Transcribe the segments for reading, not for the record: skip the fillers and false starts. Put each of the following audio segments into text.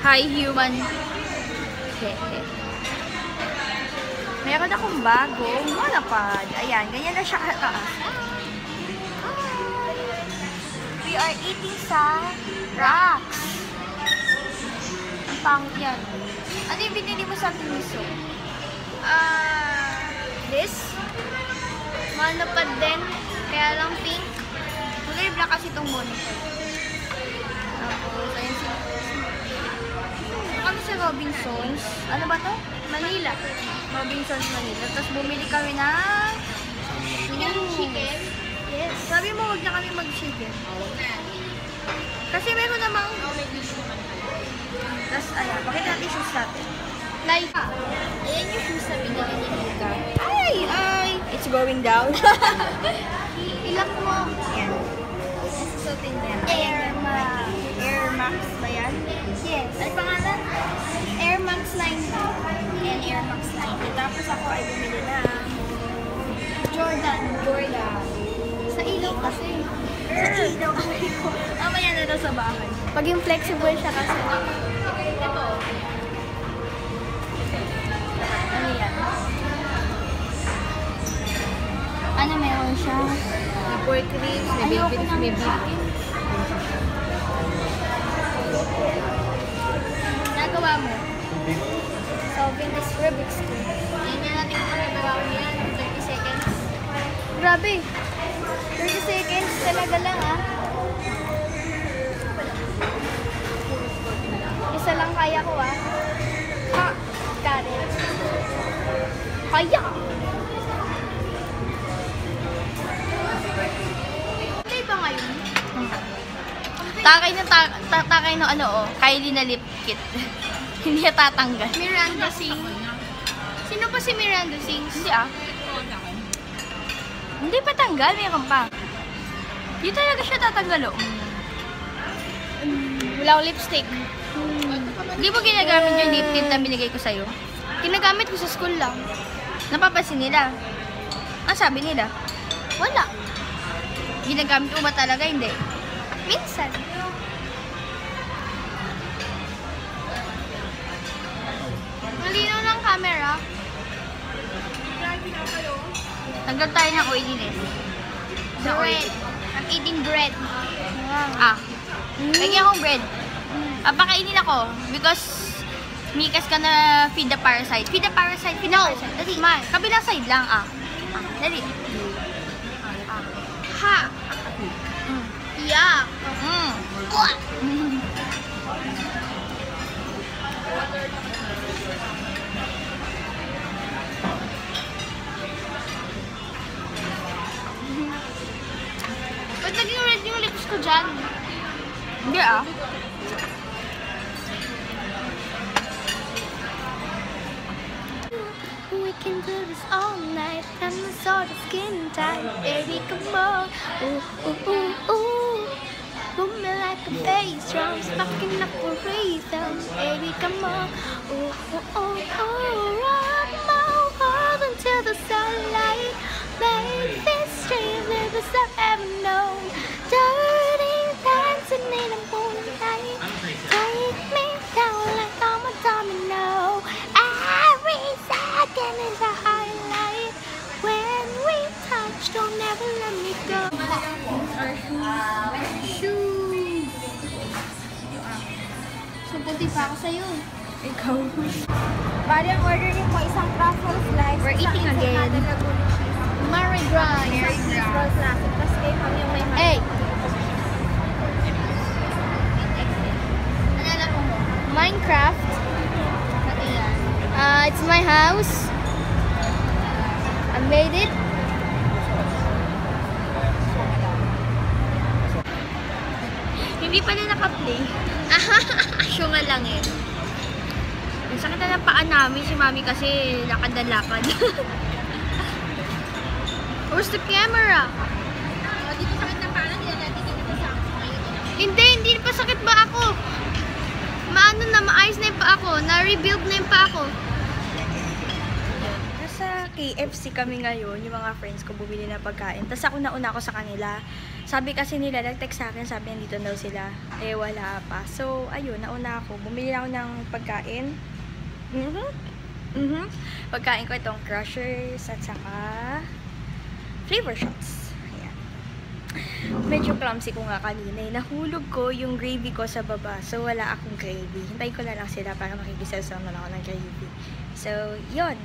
Hi, human. Meron akong bagong malapad. Ayan, ganyan na siya kataas. We are eating sa rocks. Ang pangit yan. Ano yung binili mo sa Tiniso? This? Malapad din. Kaya lang pink. Kulay black kasi itong monitor. Tapos, ayun si... Kami sa Robinsons. Ano ba to? Manila. Robinsons, Manila. Tapos bumili kami ng... chicken? Yes. Sabi mo, huwag na kami mag-chicken. Kasi meron namang... Tapos, ayan. Pakita natin shoes natin. Like, ayan yung shoes na binili ni Mika. Ay! It's going down. Ilak mo. Ayan. Nasusutin niya. Air Max ba yan? Yes. Ay, pangalan? Air Max 90. And Air Max 90. Tapos ako ay bumili na Jordan. Sa ilaw kasi. Sa ilaw kasi ko. Mamaya na daw sa bahay. Pag yung flexible siya kasi. Ito. Ano yan? Ano meron siya? May pork ribs, may beef ribs, may beef. Nagawa mo? Solving this Rubik's Cube. Tingnan natin kung nagawa mo yan. 30 seconds. Grabe! 30 seconds talaga lang ah. Isa lang kaya ko ah. Ha! Got it. Kaya! Hindi ba ngayon? Takay ng ano oh, Kylie na lip kit. Hindi niya tatanggal. Miranda Sings. Sino pa si Miranda Sings? Hindi ah. Hindi pa tanggal, mayroon pa. Hindi talaga siya tatanggal oh. Wala akong lipstick. Hindi mo ginagamit yung lip tint na binigay ko sa'yo? Ginagamit ko sa school lang. Napapansin nila. Ang sabi nila? Wala. Ginagamit ko ba talaga? Hindi. Minsan. Malinaw ng camera. Tanggal tayo ng oiliness. Bread. I'm eating bread. Ah. Lagyan akong bread. Papakainin ako because Mika's gonna feed the parasite. Feed the parasite. Feed the parasite. Dali. Kabilang side lang. Dali. Ha. Yeah. Ba't naging red yung lips ko dyan? Hindi ah. We can do this all night. I'm the sort of skin tight. Baby, come on. Ooh, ooh, ooh, ooh. Boom me like a bass drum, sparking up a rhythm. Baby, come on. Ooh, ooh, ooh, ooh. Rock my world until the sunlight. Make this dream live as I've ever known. Dirty dancing in the moonlight. Take me down like I'm a domino. Every second is a highlight. When we touch, don't ever let me go. Shoes. Supunti pa ako sa'yo. Ikaw. Bali ang order niyo po isang truffle slice. We're eating again. Mary Grind. Mary Grind. Tapos kayo kami yung may hot. Hey! Ano po mo? Minecraft. It's my house. I made it. Hindi pa na naka-play. Show nga lang eh. Ang sakit na ng paa namin si Mami kasi lakad-lakad. Where's the camera? Di pa sakit ng paa, hindi na natin dito sa akin. Hindi pa sakit ba ako? Maano na, maayos na yung paa ako. Na-rebuild na yung paa ako. Nasa nag-KFC kami ngayon, yung mga friends ko bumili na pagkain. Tapos ako nauna ako sa kanila. Sabi kasi nila, nag-text sa akin, sabi nandito daw sila. Eh, wala pa. So, ayun, nauna ako. Bumili ako ng pagkain. Pagkain ko itong crushers at saka flavor shots. Ayan. Medyo clumsy ko nga kanina. Nahulog ko yung gravy ko sa baba. So, wala akong gravy. Hintayin ko na lang sila para makikisasaw na lang ako ng gravy. So, yun.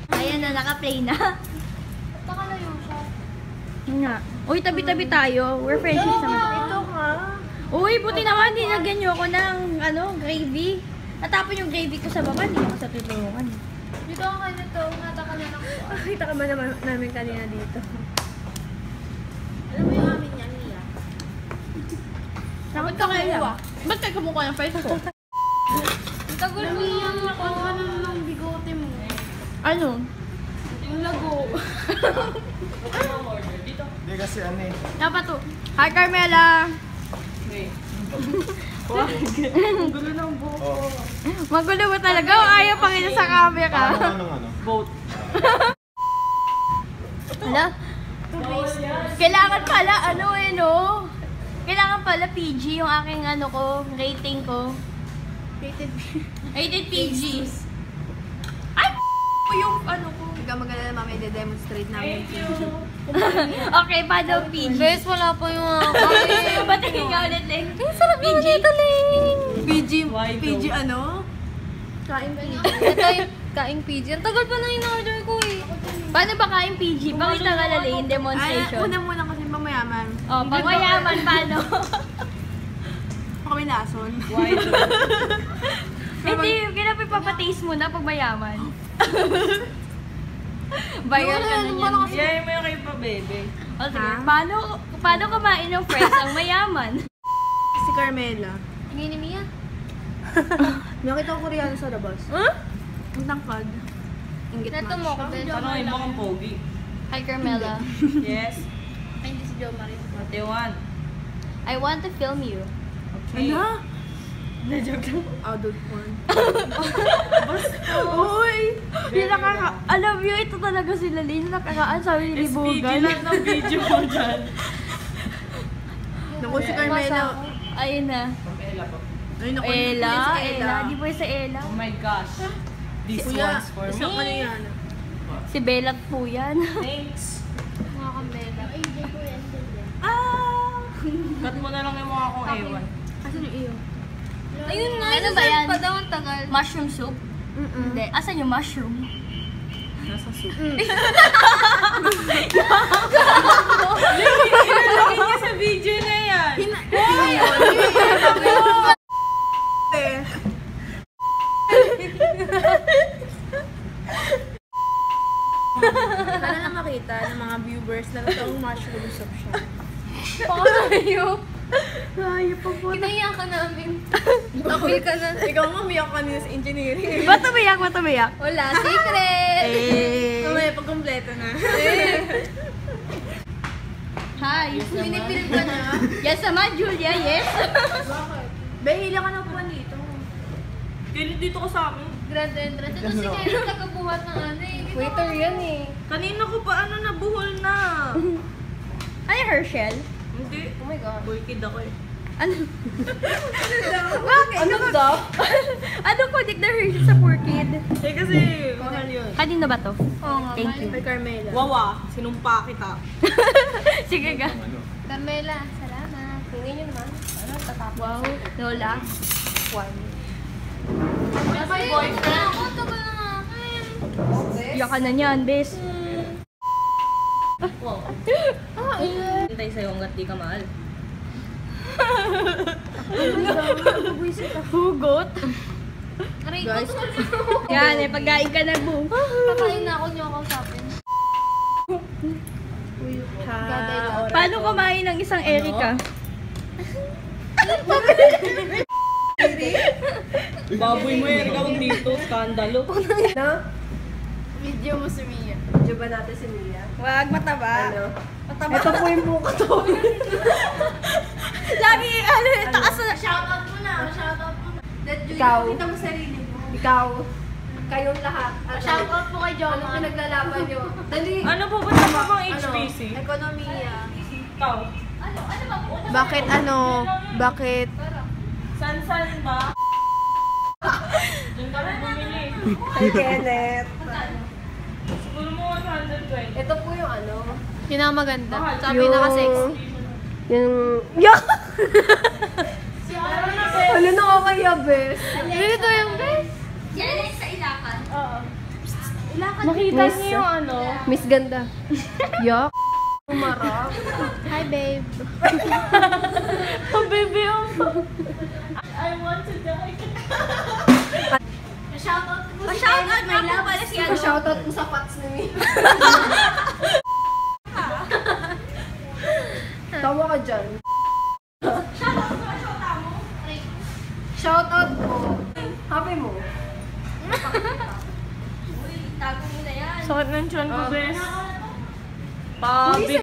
Ayan na, naka-play na. Nakalayo siya. Nga. Uy, tabi-tabi tayo. We're friendships naman. Ito nga. Uy, buti naman, dinagyan nyo ako ng, gravy. Natapon yung gravy ko sa baba, hindi ako sa tutulungan. Dito ang kanya to. Nata ka na ng kuwan. Kita ka ba namin kanina dito? Alam mo yung amin yan, Mia? Bakit ka kaya? Ba't ka kumukha ng face ko? Ang tagal mo yung ano ng bigote mo. Ano? Yung lago. Hindi kasi ano eh. Dapat to. Hi, Carmela! Gulo ng buhok. Oh. Magulo mo talaga o ayaw pakita sa camera? Ano? Boat. Hala? Kailangan pala, Kailangan pala PG yung aking rating ko. Rated PG. Ay, yung ko. Huwag ka mag-alala, mami, i-demonstrate namin. Okay, paano PG? Guys, wala pa yung Batiin ka ulit, Ling. sarap yung dito, Ling. PG ano? Kain PG. Ito yung kain PG. Ang tagal pa na in-order ko eh. Paano ba kain PG? Pakita ka na, Ling, demonstration. Una kasi pang mayaman. Oh, pag mayaman, paano? Kami nason. Hindi, kinapipapataste mo na pag mayaman. Bayar ka na niyan. Iyay mo yung kayo pa, bebe. O sige, paano kumain ng friends ang mayaman? Si Carmela. Tingin ni Mia. Nakita ko Koreano sa labas. Huh? Ang tangkad. Ingit Neto mo ako din. Tanongin mo kang pogi. Hi, Carmela. Yes. Ay, hindi si Jo Marie. What do you want? I want to film you. Okay. Ano? Na-joke lang. Adult porn. Uy! Alam mo, ito talaga sila Lin. Nakakaan sabi ni Libogan. ng video mo dyan. Naku, si Carmela. Ayun na. Ay, naku, Ella. Di ba yung sa Ella? Oh my gosh. This Kuya, one's for isang ano me. yan. Si Bellat po yan. Thanks. Mga kambela. Ay, hindi ko yan. Cut mo na lang yung mukha kong ewan. Asan yung iyo? Ayun nga. Ano ba yan? Pa daw ang tagal. Mushroom soup? Hindi. Asan yung mushroom? Nasa soup. Ilalagay niya sa video na yan. Sana lang makita ng mga viewers na totoong mushroom soup siya. Pakayo. Hayop pa po. Kinaiyak ka namin. Takbil ka na. Ikaw nga, umiyak kanina sa engineering. Ba't umiyak? Ba't umiyak? Wala, secret. Mamaya, pag kompleto na. Hi. Pinipil ka na. Yes naman, Julia. Yes. Bakit? Behila ka na po dito. Kailan dito ka sa amin? Grand entrance. Ito si Kaya tagabuhat ng ano eh. Waiter yan eh. Kanina ko pa nabuhol na. Ay, Herschel. Hindi. Oh my God. Boy kid ako eh. Ano? Bakit? Ano daw? Ano connect na Herschel sa poor kid? Eh kasi, mahal yun. Kanino ba to? Oo nga. Thank you. Kay Carmela. Wawa, sinumpa kita. Sige ka. Carmela, salamat. Tingin nyo naman. Ano, tatapos. Wow. Lola. One. Kasi boyfriend. Ako, tagal na nga akin. Iyak ka na niyan, bes. Hintay sa'yo hanggat di ka mahal. Hugot. Aray ko. Guys. Yan, eh, pagkain ka na, boom. Kakain na ako niyo ako usapin. Gaday lang. Paano kumain ng isang Erika? Baboy mo yan, ikaw dito, skandalo. Video mo si Mia. Video ba natin si Mia? Wag, mataba. Ano? Mataba. Ito po yung buka to. Lagi, taas na. Shoutout mo na. Shoutout mo na. Ikaw. Kita mo sarili mo. Ikaw. kayong lahat. Shout out po kay Joma. Anong pinaglalaban nyo? Dali! Ano po ba ito bang HPC? Ekonomiya. Ikaw. Bakit Bakit? San ba? Doon kami bumili. Kay Kenneth. Siguro mo 120. Ito po yung Pinakamaganda. Tsaka Yung- pinaka-sexy. Yung... Yak! Ano na ako kaya, bes? Dito yung best. Nakita Miss- niyo yung ano? Miss Ganda. Yak! Umarap. Hi, babe. Oh, baby, oh. I want to die. Shoutout nga po pala si ano. Shoutout ko sa pats ni Mi. Tawa ka dyan. Shoutout ko. Happy mo. Tago mo na yan. Sakit ng tiyan ko, bes. Pabi.